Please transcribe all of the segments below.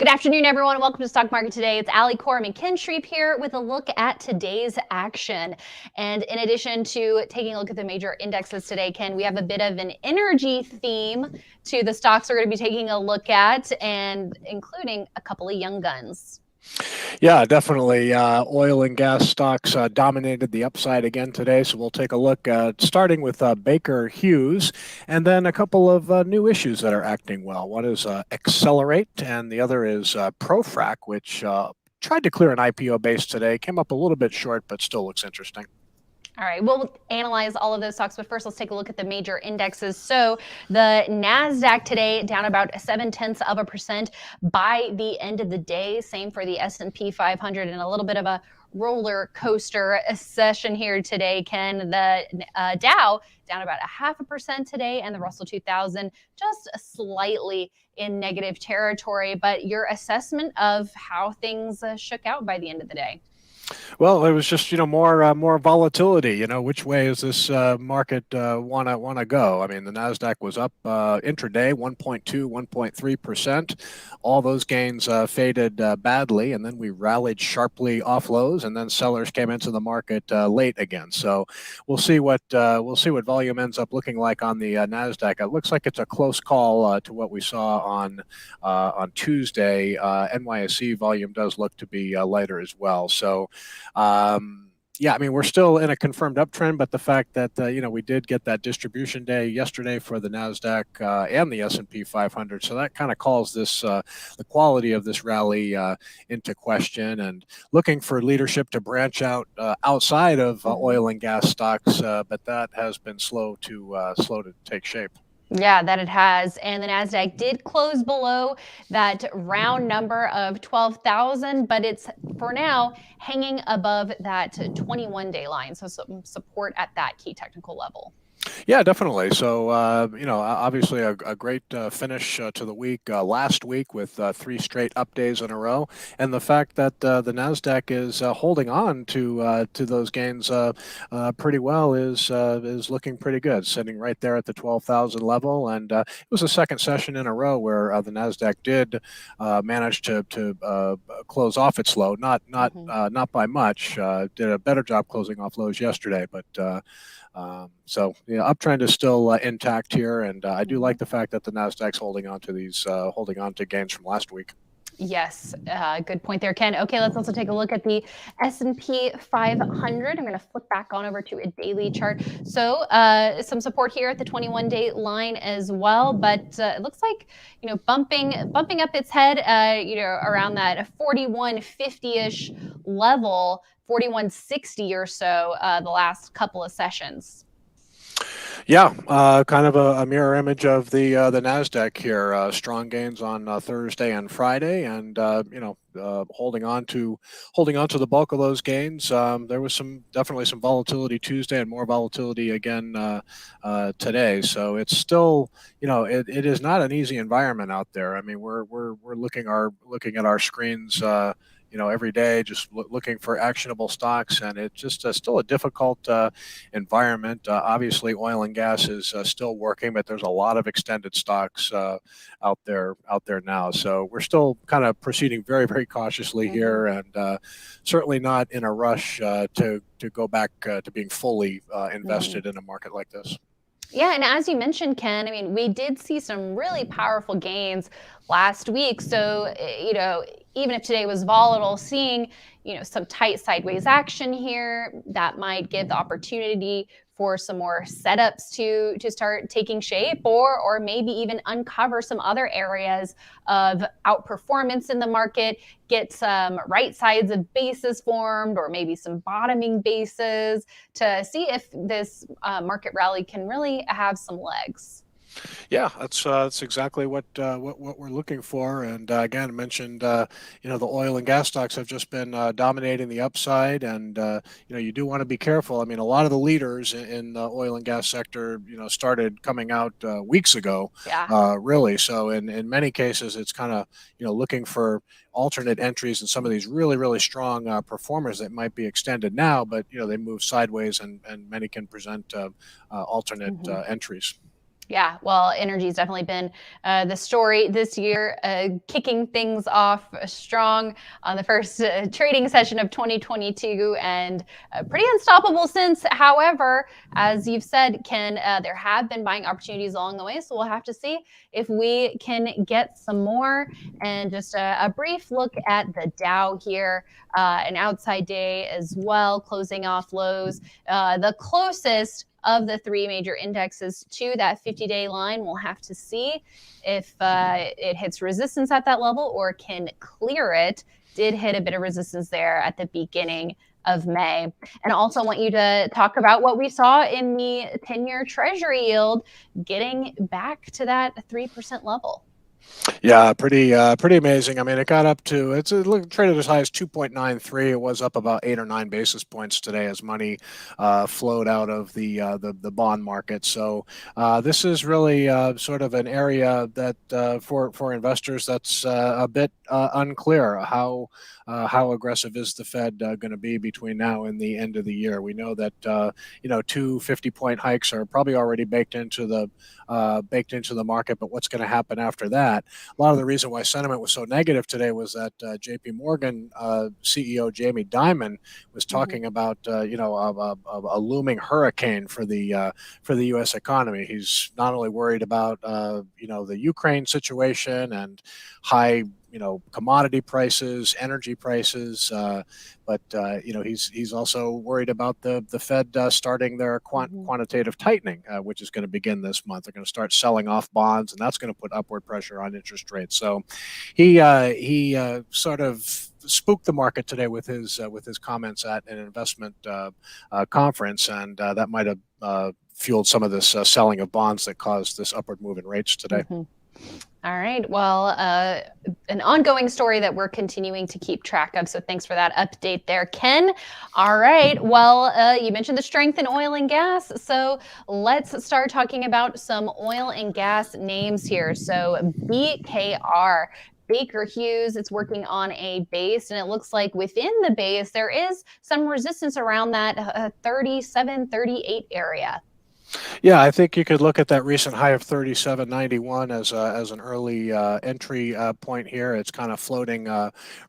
Good afternoon, everyone. Welcome to Stock Market Today. It's Ali, Coram, and Ken Shreve here with a look at today's action. And in addition to taking a look at the major indexes today, Ken, we have a bit of an energy theme to the stocks we're going to be taking a look at, and including a couple of young guns. Yeah, definitely. Oil and gas stocks dominated the upside again today. So we'll take a look, starting with Baker Hughes, and then a couple of new issues that are acting well. One is Excelerate, and the other is ProFrac, which tried to clear an IPO base today. Came up a little bit short, but still looks interesting. All right, we'll analyze all of those stocks, but first let's take a look at the major indexes. So the NASDAQ today down about 0.7% by the end of the day. Same for the S&P 500, and a little bit of a roller coaster session here today, Ken. The Dow down about 0.5% today, and the Russell 2000 just slightly in negative territory. But your assessment of how things shook out by the end of the day? Well, it was just more volatility. Which way is this market wanna go? I mean, the Nasdaq was up intraday 1.2, 1.3%. All those gains faded badly, and then we rallied sharply off lows, and then sellers came into the market late again. So we'll see what volume ends up looking like on the Nasdaq. It looks like it's a close call to what we saw on Tuesday. NYSE volume does look to be lighter as well. So. Yeah, I mean, we're still in a confirmed uptrend, but the fact that we did get that distribution day yesterday for the Nasdaq and the S&P 500, so that kind of calls this the quality of this rally into question. And looking for leadership to branch out outside of oil and gas stocks, but that has been slow to take shape. Yeah, that it has. And the NASDAQ did close below that round number of 12,000, but it's for now hanging above that 21-day line. So some support at that key technical level. Yeah, definitely. So, obviously a great finish to the week last week with 3 straight up days in a row. And the fact that the NASDAQ is holding on to those gains pretty well is looking pretty good, sitting right there at the 12,000 level. And it was the second session in a row where the NASDAQ did manage to close off its low, not by much. Did a better job closing off lows yesterday, but so uptrend is still intact here, and I do like the fact that the Nasdaq's holding on to gains from last week. Yes, good point there, Ken. Okay, let's also take a look at the S&P 500. I'm going to flip back on over to a daily chart. So some support here at the 21-day line as well, but it looks like bumping up its head, around that 4150-ish level, 4160 or so the last couple of sessions. Yeah, kind of a mirror image of the Nasdaq here. Strong gains on Thursday and Friday, and holding on to the bulk of those gains. There was definitely some volatility Tuesday, and more volatility again today. So it's still, it is not an easy environment out there. I mean, we're looking at our screens. Every day, just looking for actionable stocks, and it's just still a difficult environment. Obviously, oil and gas is still working, but there's a lot of extended stocks out there now. So we're still kind of proceeding very, very cautiously here, and certainly not in a rush to go back to being fully invested in a market like this. Yeah, and as you mentioned, Ken, I mean, we did see some really powerful gains last week. So, even if today was volatile, seeing, some tight sideways action here, that might give the opportunity for some more setups to start taking shape, or maybe even uncover some other areas of outperformance in the market, get some right sides of bases formed, or maybe some bottoming bases to see if this market rally can really have some legs. Yeah, that's exactly what we're looking for. And again, I mentioned the oil and gas stocks have just been dominating the upside, and you do want to be careful. I mean, a lot of the leaders in the oil and gas sector started coming out weeks ago. Yeah. Really. So in many cases, it's kind of looking for alternate entries in some of these really, really strong performers that might be extended now, but they move sideways, and many can present alternate entries. Yeah, well, energy has definitely been the story this year, kicking things off strong on the first trading session of 2022 and pretty unstoppable since. However, as you've said, Ken, there have been buying opportunities along the way. So we'll have to see if we can get some more. And just a brief look at the Dow here, an outside day as well, closing off lows. The closest of the three major indexes to that 50-day line. We'll have to see if it hits resistance at that level or can clear it. Did hit a bit of resistance there at the beginning of May. And also want you to talk about what we saw in the 10-year Treasury yield getting back to that 3% level. Yeah, pretty amazing. I mean, it got up to traded as high as 2.93. It was up about 8 or 9 basis points today as money flowed out of the bond market. So this is really sort of an area that for investors that's a bit unclear how aggressive is the Fed going to be between now and the end of the year. We know that 2 50-point hikes are probably already baked into the market, but what's going to happen after that? A lot of the reason why sentiment was so negative today was that J.P. Morgan CEO Jamie Dimon was talking about a looming hurricane for the U.S. economy. He's not only worried about the Ukraine situation and high commodity prices, energy prices, but he's also worried about the Fed starting their quantitative tightening, which is going to begin this month. They're going to start selling off bonds, and that's going to put upward pressure on interest rates. So he sort of spooked the market today with his comments at an investment conference, and that might have fueled some of this selling of bonds that caused this upward move in rates today. Mm-hmm. All right. Well, an ongoing story that we're continuing to keep track of. So thanks for that update there, Ken. All right. Well, you mentioned the strength in oil and gas. So let's start talking about some oil and gas names here. So BKR. Baker Hughes, it's working on a base, and it looks like within the base, there is some resistance around that 37, 38 area. Yeah, I think you could look at that recent high of 37.91 as an early entry point here. It's kind of floating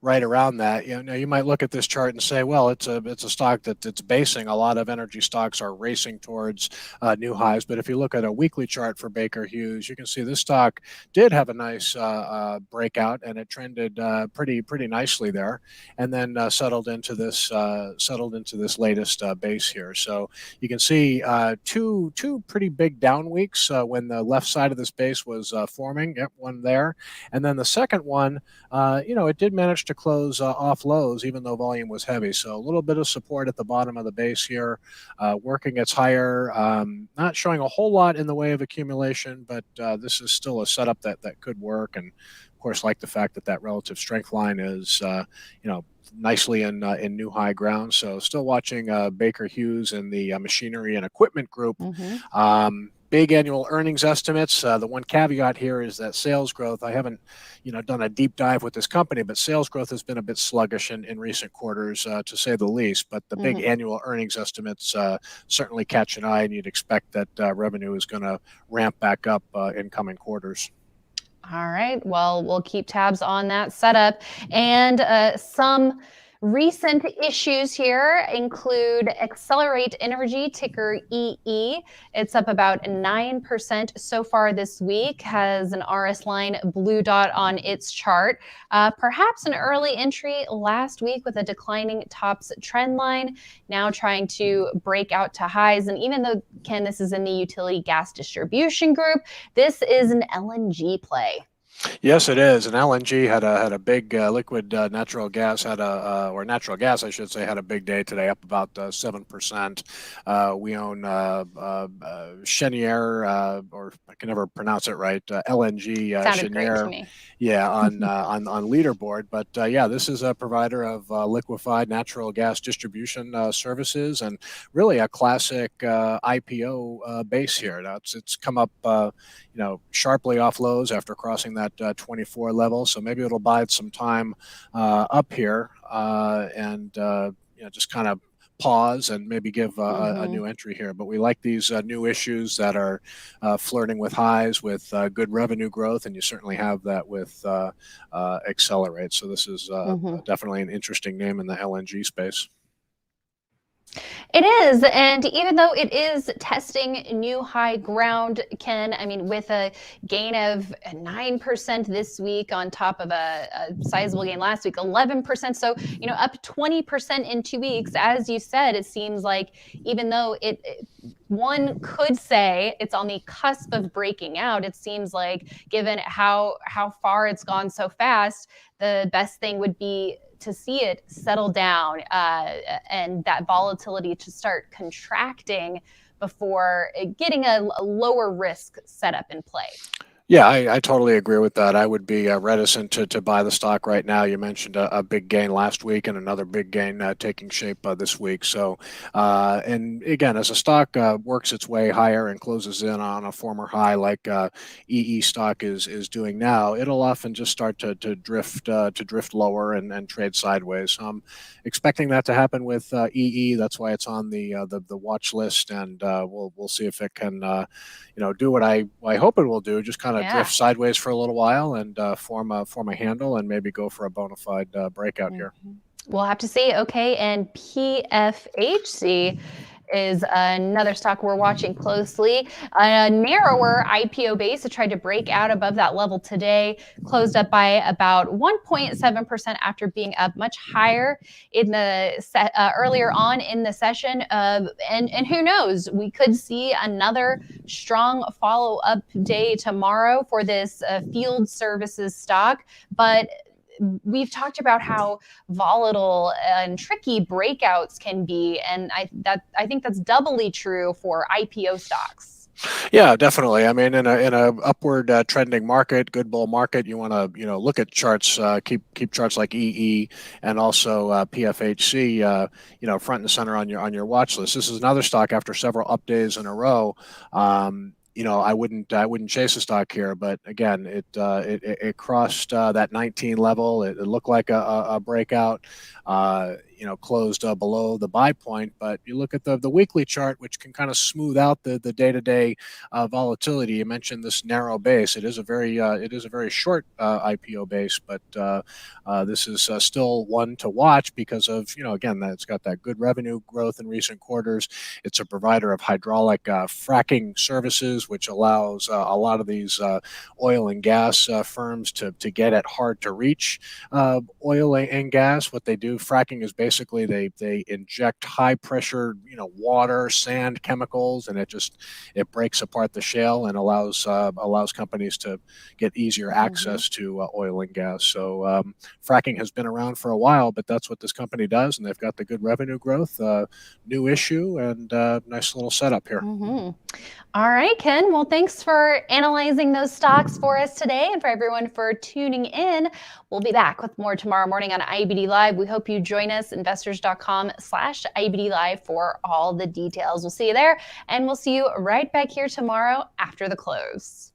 right around that. You might look at this chart and say, well, it's a stock that's basing. A lot of energy stocks are racing towards new highs. But if you look at a weekly chart for Baker Hughes, you can see this stock did have a nice breakout, and it trended pretty nicely there, and then settled into this latest base here. So you can see two pretty big down weeks when the left side of this base was forming. Yep, one there. And then the second one, it did manage to close off lows, even though volume was heavy. So a little bit of support at the bottom of the base here, working its higher, not showing a whole lot in the way of accumulation, but this is still a setup that could work. And of course, like the fact that relative strength line is, nicely in new high ground. So still watching Baker Hughes and the machinery and equipment group. Big annual earnings estimates. The one caveat here is that sales growth. I haven't, done a deep dive with this company, but sales growth has been a bit sluggish in recent quarters, to say the least. But the big annual earnings estimates certainly catch an eye, and you'd expect that revenue is going to ramp back up in coming quarters. All right. Well, we'll keep tabs on that setup. And some recent issues here include Excelerate Energy, ticker EE. It's up about 9% so far this week, has an RS line blue dot on its chart. Perhaps an early entry last week with a declining tops trend line, now trying to break out to highs. And even though, Ken, this is in the utility gas distribution group, this is an LNG play. Yes, it is. And LNG had a big liquid natural gas or natural gas, I should say, had a big day today, up about 7%. We own Cheniere, or I can never pronounce it right, LNG. Sounded great Cheniere. to me. Yeah, on leaderboard. But yeah, this is a provider of liquefied natural gas distribution services, and really a classic IPO base here. It's come up sharply off lows after crossing that 24 level. So maybe it'll bide some time up here, and just kind of pause and maybe give a Mm-hmm. new entry here. But we like these new issues that are flirting with highs with good revenue growth, and you certainly have that with Excelerate. So this is Mm-hmm. definitely an interesting name in the LNG space. It is, and even though it is testing new high ground, Ken, I mean, with a gain of 9% this week on top of a sizable gain last week, 11%. So, up 20% in 2 weeks. As you said, it seems like even though one could say it's on the cusp of breaking out, it seems like given how far it's gone so fast, the best thing would be to see it settle down and that volatility to start contracting before getting a lower risk setup in play. Yeah, I totally agree with that. I would be reticent to buy the stock right now. You mentioned a big gain last week and another big gain taking shape this week. So, and again, as a stock works its way higher and closes in on a former high like EE stock is doing now, it'll often just start to drift lower and trade sideways. So I'm expecting that to happen with EE. That's why it's on the watch list, and we'll see if it can do what I hope it will do. Just kind of Yeah. drift sideways for a little while and form a handle and maybe go for a bona fide breakout here. We'll have to see. Okay, and PFHC is another stock we're watching closely. A narrower IPO base. It tried to break out above that level today, closed up by about 1.7% after being up much higher in the earlier on in the session. And who knows, we could see another strong follow-up day tomorrow for this field services stock. But we've talked about how volatile and tricky breakouts can be, and I think that's doubly true for IPO stocks. Yeah, definitely. I mean, in a upward trending market, good bull market, you want to look at charts, keep charts like EE and also PFHC, front and center on your watch list. This is another stock after several up days in a row. I wouldn't chase a stock here, but again, it crossed that 19 level. It looked like a breakout. Closed below the buy point, but you look at the weekly chart, which can kind of smooth out the day-to-day volatility. You mentioned this narrow base. It is a very short IPO base, but this is still one to watch because of again, that it's got that good revenue growth in recent quarters. It's a provider of hydraulic fracking services, which allows a lot of these oil and gas firms to get at hard to reach oil and gas. What they do, fracking, is basically they inject high pressure water, sand, chemicals, and it breaks apart the shale and allows companies to get easier access to oil and gas. So fracking has been around for a while, but that's what this company does, and they've got the good revenue growth, new issue, and nice little setup here. All right, Ken. Well, thanks for analyzing those stocks for us today, and for everyone for tuning in. We'll be back with more tomorrow morning on IBD Live. We hope you join us, investors.com/IBD Live, for all the details. We'll see you there, and we'll see you right back here tomorrow after the close.